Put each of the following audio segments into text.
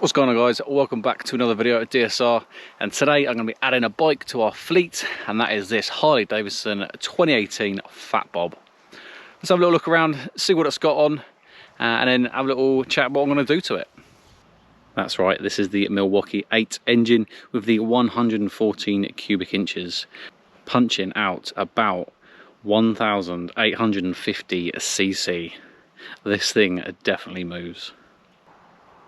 What's going on, guys? Welcome back to another video at D.S.R, and today I'm going to be adding a bike to our fleet, and that is this Harley Davidson 2018 Fatbob. Let's have a little look around, see what it's got on, and then have a little chat about what I'm going to do to it. That's right, this is the Milwaukee 8 engine with the 114 cubic inches, punching out about 1,850 cc. This thing definitely moves.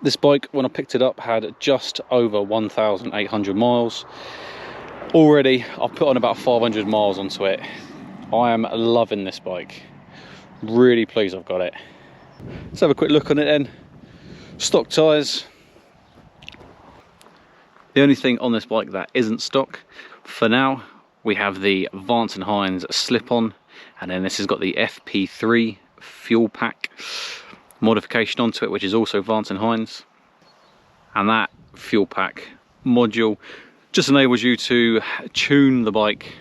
This bike, when I picked it up, had just over 1,800 miles. Already, I've put on about 500 miles onto it. I am loving this bike. Really pleased I've got it. Let's have a quick look on it then. Stock tyres. The only thing on this bike that isn't stock, for now, we have the Vance and Hines Slip-on, and then this has got the FP3 fuel pack modification onto it, which is also Vance and Hines, and that fuel pack module just enables you to tune the bike.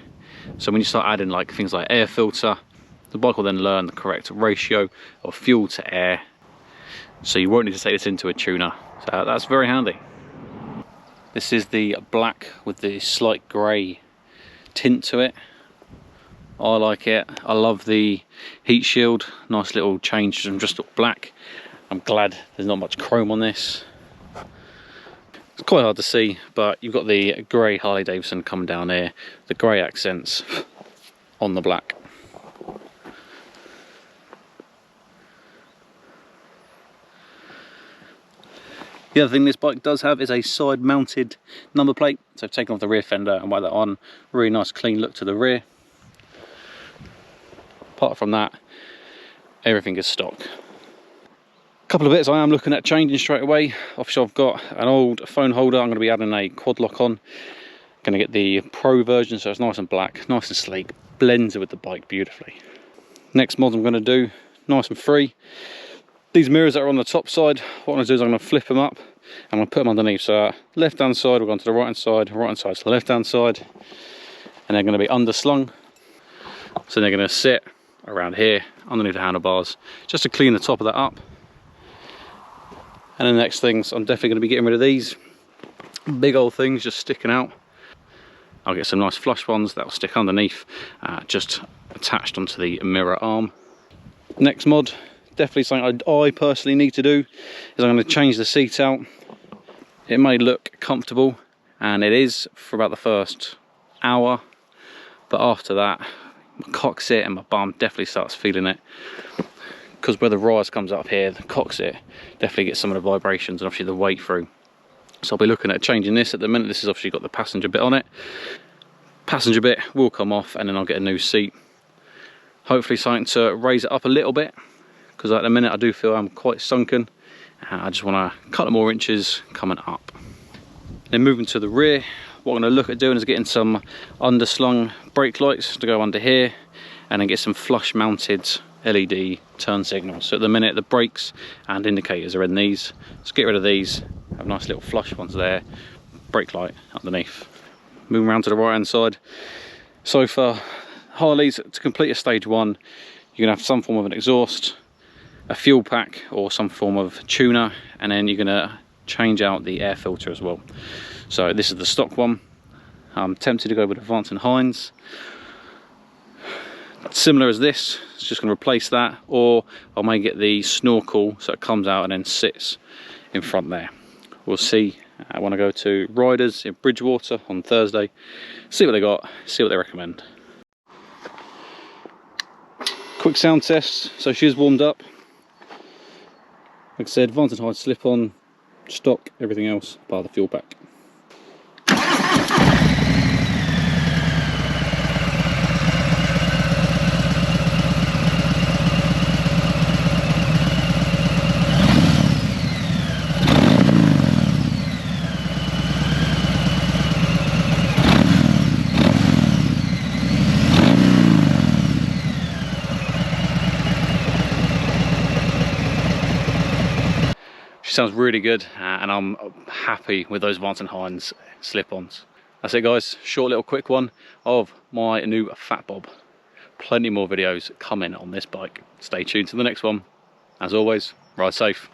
So when you start adding like things like air filter, the bike will then learn the correct ratio of fuel to air, so you won't need to take this into a tuner. So that's very handy. This is the black with the slight grey tint to it. I like it. I love the heat shield. Nice little change from just black. I'm glad there's not much chrome on this. It's quite hard to see, but you've got the grey Harley Davidson coming down here, the grey accents on the black. The other thing this bike does have is a side mounted number plate. So I've taken off the rear fender and whacked that on. Really nice clean look to the rear. Apart from that, everything is stock. A couple of bits I am looking at changing straight away. Obviously I've got an old phone holder. I'm going to be adding a quad lock on. Going to get the Pro version, so it's nice and black, nice and sleek, blends it with the bike beautifully. Next mod I'm going to do, nice and free. These mirrors that are on the top side, what I'm going to do is I'm going to flip them up. I'm going to put them underneath. So left hand side will go onto the right hand side to the left hand side, and they're going to be underslung. So they're going to sit around here underneath the handlebars just to clean the top of that up. And the next things, I'm definitely going to be getting rid of these big old things just sticking out. I'll get some nice flush ones that will stick underneath, just attached onto the mirror arm. Next mod, definitely something I personally need to do, is I'm going to change the seat out. It may look comfortable, and it is for about the first hour, but after that my cockpit and my bum definitely starts feeling it, because where the rise comes up here, the cockpit definitely gets some of the vibrations and obviously the weight through. So I'll be looking at changing this. At the minute this has obviously got the passenger bit on it. Passenger bit will come off, and then I'll get a new seat. Hopefully something to raise it up a little bit, because at the minute I do feel I'm quite sunken. I just want a couple more inches coming up. Then moving to the rear, what I'm going to look at doing is getting some underslung brake lights to go under here, and then get some flush mounted LED turn signals. So at the minute the brakes and indicators are in these. Let's get rid of these, have nice little flush ones there, brake light underneath. Moving around to the right hand side. So for Harleys, to complete a stage one, you're going to have some form of an exhaust, a fuel pack or some form of tuner, and then you're going to change out the air filter as well. So this is the stock one. I'm tempted to go with the Vance and Hines. Similar as this, it's just going to replace that, or I may get the snorkel so it comes out and then sits in front there. We'll see. I want to go to Riders in Bridgewater on Thursday, see what they got, see what they recommend. Quick sound test. So she's warmed up. Like I said, Vance and Hines slip-on, stock, everything else, bar the fuel pack. She sounds really good, and I'm happy with those Vance and Hines slip-ons. That's it, guys. Short little quick one of my new Fatbob. Plenty more videos coming on this bike. Stay tuned to the next one. As always, ride safe.